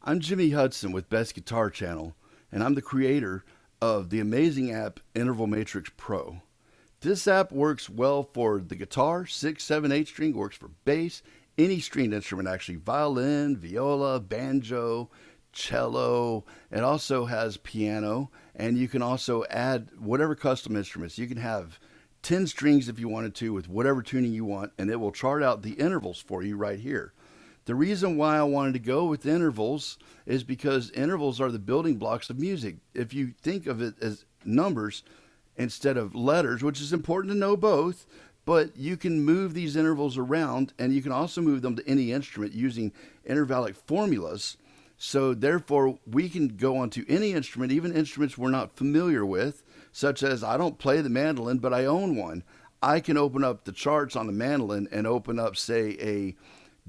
I'm Jimmy Hudson with Best Guitar Channel, and I'm the creator of the amazing app Interval Matrix Pro. This app works well for the guitar, 6, 7, 8 string, works for bass, any stringed instrument actually, violin, viola, banjo, cello. It also has piano, and you can also add whatever custom instruments. You can have 10 strings if you wanted to with whatever tuning you want, and it will chart out the intervals for you right here. The reason why I wanted to go with intervals is because intervals are the building blocks of music. If you think of it as numbers instead of letters, which is important to know both, but you can move these intervals around, and you can also move them to any instrument using intervallic formulas. So therefore, we can go onto any instrument, even instruments we're not familiar with, such as I don't play the mandolin, but I own one. I can open up the charts on the mandolin and open up, say, a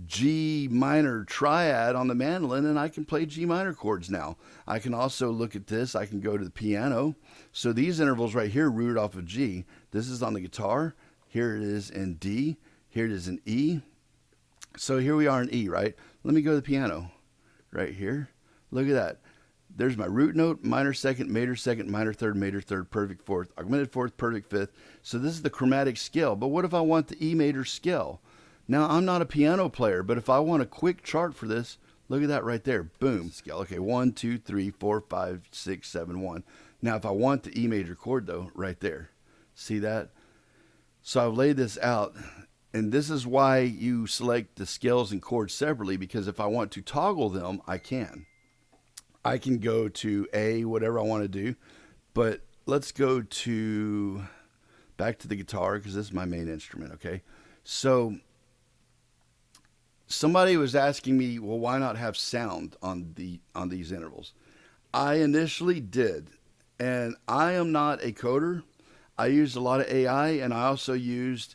G minor triad on the mandolin, and I can play G minor chords now. I can also look at this. I can go to the piano. So these intervals right here root off of G. This is on the guitar. Here it is in D. Here it is in E. So here we are in E, right? Let me go to the piano right here. Look at that. There's my root note, minor second, major third, perfect fourth, augmented fourth, perfect fifth. So this is the chromatic scale. But what if I want the E major scale? Now, I'm not a piano player, but if I want a quick chart for this, look at that right there. Boom. Scale. Okay, 1, 2, 3, 4, 5, 6, 7, 1. Now, if I want the E major chord, though, right there. See that? So I've laid this out, and this is why you select the scales and chords separately, because if I want to toggle them, I can. I can go to A, whatever I want to do, but let's go to back to the guitar, because this is my main instrument, okay? So somebody was asking me, well, why not have sound on these intervals? I initially did, and I am not a coder. I used a lot of AI, and I also used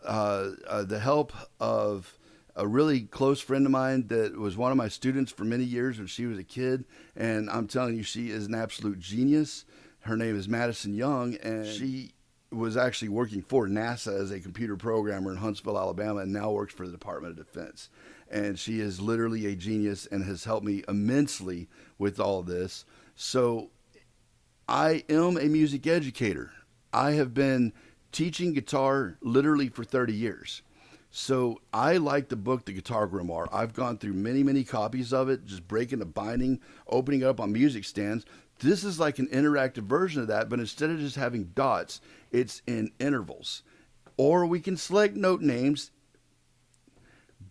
the help of a really close friend of mine that was one of my students for many years when she was a kid, and I'm telling you, she is an absolute genius. Her name is Madison Young, and she was actually working for NASA as a computer programmer in Huntsville, Alabama, and now works for the Department of Defense. And she is literally a genius and has helped me immensely with all this. So I am a music educator. I have been teaching guitar literally for 30 years. So I like the book, The Guitar Grimoire. I've gone through many, many copies of it, just breaking the binding, opening it up on music stands. This is like an interactive version of that, but instead of just having dots, it's in intervals. Or we can select note names,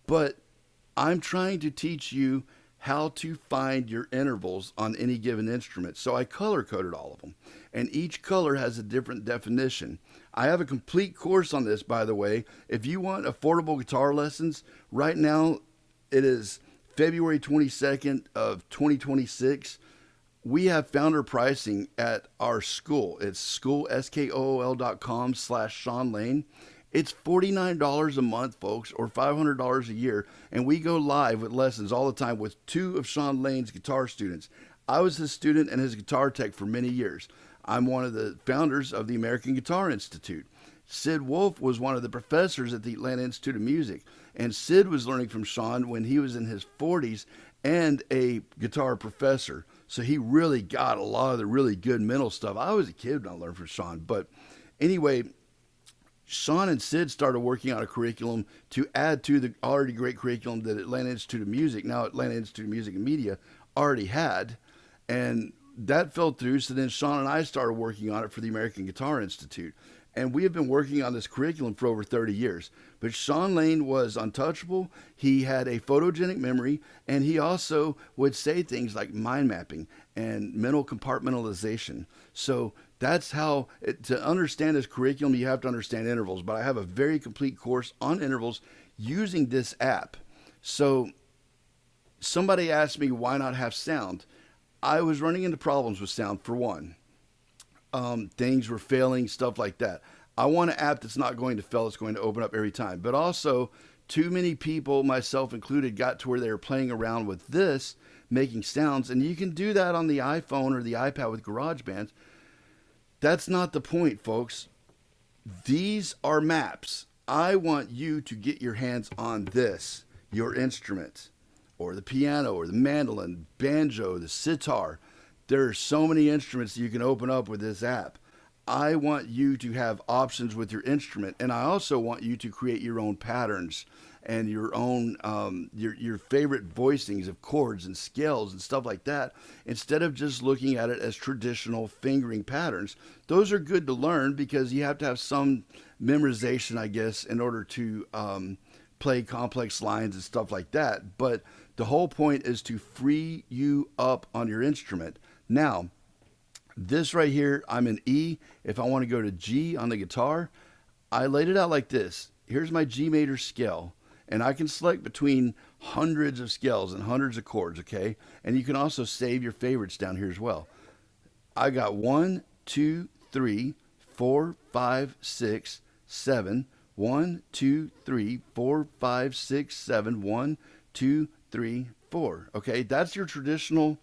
but I'm trying to teach you how to find your intervals on any given instrument. So I color coded all of them, and each color has a different definition. I have a complete course on this, by the way. If you want affordable guitar lessons, right now it is February 22nd of 2026. We have founder pricing at our school. It's school.com/Shawn Lane. It's $49 a month, folks, or $500 a year, and we go live with lessons all the time with 2 of Shawn Lane's guitar students. I was his student and his guitar tech for many years. I'm one of the founders of the American Guitar Institute. Sid Wolf was one of the professors at the Atlanta Institute of Music, and Sid was learning from Shawn when he was in his 40s and a guitar professor. So he really got a lot of the really good mental stuff. I was a kid when I learned from Shawn, but anyway, Shawn and Sid started working on a curriculum to add to the already great curriculum that Atlanta Institute of Music, now Atlanta Institute of Music and Media, already had. And that fell through. So then Shawn and I started working on it for the American Guitar Institute. And we have been working on this curriculum for over 30 years. But Shawn Lane was untouchable. He had a photogenic memory, and he also would say things like mind mapping and mental compartmentalization. So that's how, to understand this curriculum, you have to understand intervals. But I have a very complete course on intervals using this app. So somebody asked me, why not have sound? I was running into problems with sound, for one. Things were failing, stuff like that. I want an app that's not going to fail, it's going to open up every time. But also, too many people, myself included, got to where they were playing around with this, making sounds. And you can do that on the iPhone or the iPad with GarageBand. That's not the point, folks. These are maps. I want you to get your hands on this, your instrument. or the piano or the mandolin, banjo, the sitar. There are so many instruments you can open up with this app. I want you to have options with your instrument, and I also want you to create your own patterns and your own your favorite voicings of chords and scales and stuff like that. Instead of just looking at it as traditional fingering patterns, those are good to learn because you have to have some memorization, I guess, in order to play complex lines and stuff like that. But the whole point is to free you up on your instrument. Now, this right here, I'm in E. If I want to go to G on the guitar, I laid it out like this. Here's my G major scale, and I can select between hundreds of scales and hundreds of chords, okay? And you can also save your favorites down here as well. I got 1, 2, 3, 4, 5, 6, 7. 1, 2, 3, 4, 5, 6, 7. 1, 2, 3, 4. Okay, that's your traditional.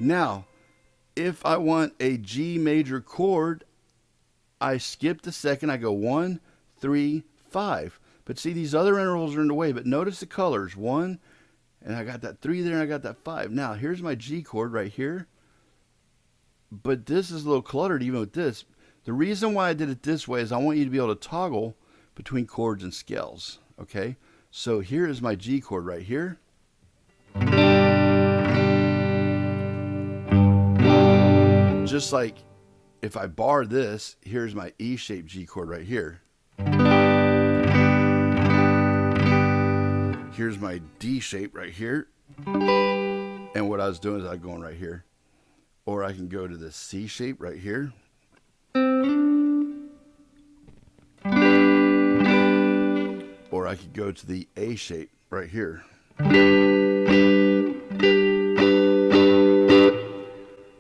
Now, if I want a G major chord, I skip the second. I go 1, 3, 5. But see, these other intervals are in the way. But notice the colors. 1, and I got that 3 there, and I got that 5. Now, here's my G chord right here. But this is a little cluttered even with this. The reason why I did it this way is I want you to be able to toggle between chords and scales. Okay? So here is my G chord right here. Just like if I bar this, here's my E-shaped G chord right here. Here's my D shape right here. And what I was doing is I'm going right here. Or I can go to the C shape right here. Or I could go to the A shape right here.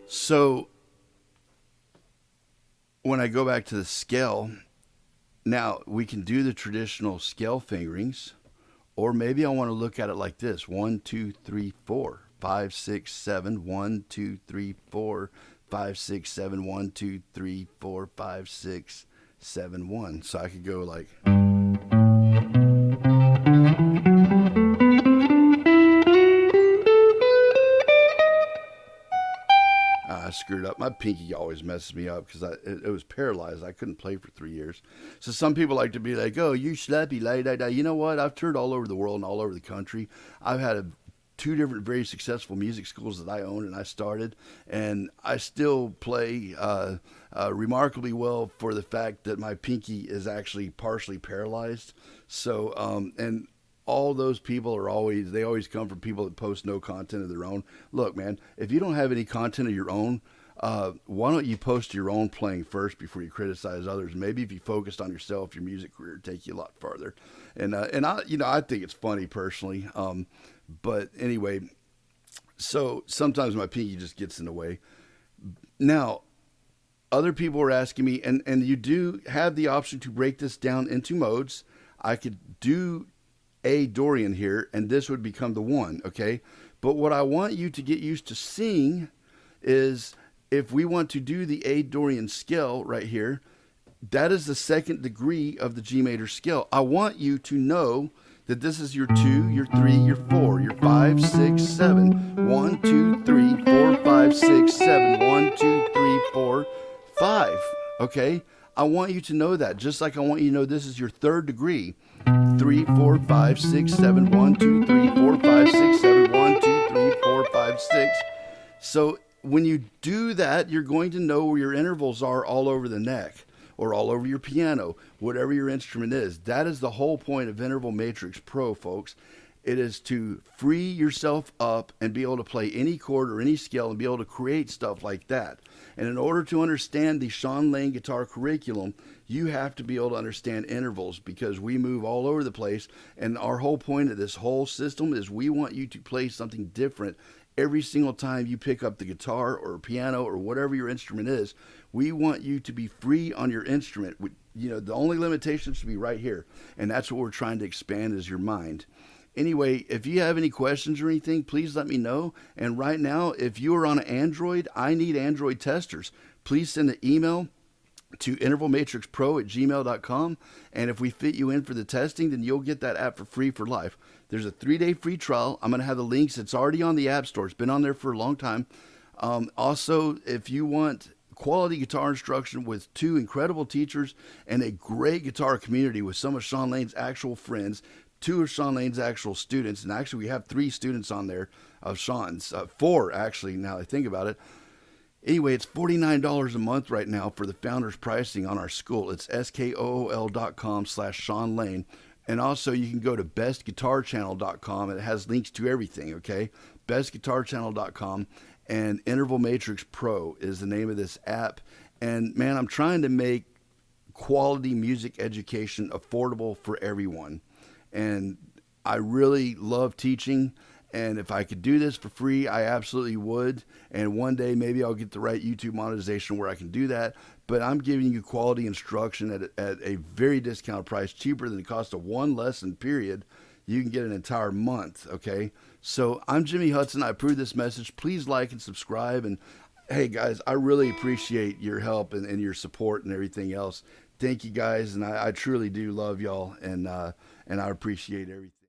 So when I go back to the scale, now we can do the traditional scale fingerings, or maybe I want to look at it like this: 1, 2, 3, 4, 5, 6, 7, 1, 2, 3, 4, 5, 6, 7, 1, 2, 3, 4, 5, 6, 7, 1. So I could go like. I screwed up. My pinky always messes me up because it was paralyzed. I couldn't play for 3 years. So some people like to be like, "Oh, you slappy lady." You know what? I've toured all over the world and all over the country. I've had 2 different very successful music schools that I owned and I started, and I still play remarkably well for the fact that my pinky is actually partially paralyzed. So, and all those people they always come from people that post no content of their own. Look, man, if you don't have any content of your own, why don't you post your own playing first before you criticize others? Maybe if you focused on yourself, your music career would take you a lot farther. And I think it's funny personally. But anyway, so sometimes my pinky just gets in the way. Now, other people are asking me, and you do have the option to break this down into modes. I could do A Dorian here, and this would become the 1, okay? But what I want you to get used to seeing is if we want to do the A Dorian scale right here, that is the 2nd degree of the G major scale. I want you to know that this is your 2, your 3, your 4, your 5, 6, 7. 1, 2, 3, 4, 5, 6, 7. 1, 2, 3, 4, 5. Okay? I want you to know that. Just like I want you to know this is your 3rd degree. 3, 4, 5, 6, 7. 1, 2, 3, 4, 5, 6, 7. 1, 2, 3, 4, 5, 6. So when you do that, you're going to know where your intervals are all over the neck or all over your piano, whatever your instrument is. That is the whole point of Interval Matrix Pro, folks. It is to free yourself up and be able to play any chord or any scale and be able to create stuff like that. And in order to understand the Shawn Lane guitar curriculum, you have to be able to understand intervals because we move all over the place. And our whole point of this whole system is we want you to play something different every single time you pick up the guitar or piano or whatever your instrument is. We want you to be free on your instrument. The only limitations to be right here. And that's what we're trying to expand is your mind. Anyway, if you have any questions or anything, please let me know. And right now, if you are on an Android, I need Android testers. Please send an email to intervalmatrixpro@gmail.com. And if we fit you in for the testing, then you'll get that app for free for life. There's a 3-day free trial. I'm going to have the links. It's already on the App Store. It's been on there for a long time. Also, if you want quality guitar instruction with 2 incredible teachers and a great guitar community with some of Shawn Lane's actual friends, 2 of Shawn Lane's actual students, and actually we have 3 students on there of Shawn's, 4 actually, now that I think about it. Anyway, it's $49 a month right now for the founder's pricing on our school. It's skool.com/Shawn Lane. And also you can go to bestguitarchannel.com and it has links to everything, okay? Bestguitarchannel.com, and Interval Matrix Pro is the name of this app. And man, I'm trying to make quality music education affordable for everyone. And I really love teaching. And if I could do this for free, I absolutely would. And one day maybe I'll get the right YouTube monetization where I can do that. But I'm giving you quality instruction at a very discounted price, cheaper than the cost of one lesson, period. You can get an entire month, okay? So I'm Jimmy Hudson. I approve this message. Please like and subscribe. And hey, guys, I really appreciate your help and your support and everything else. Thank you, guys. And I truly do love y'all. And I appreciate everything.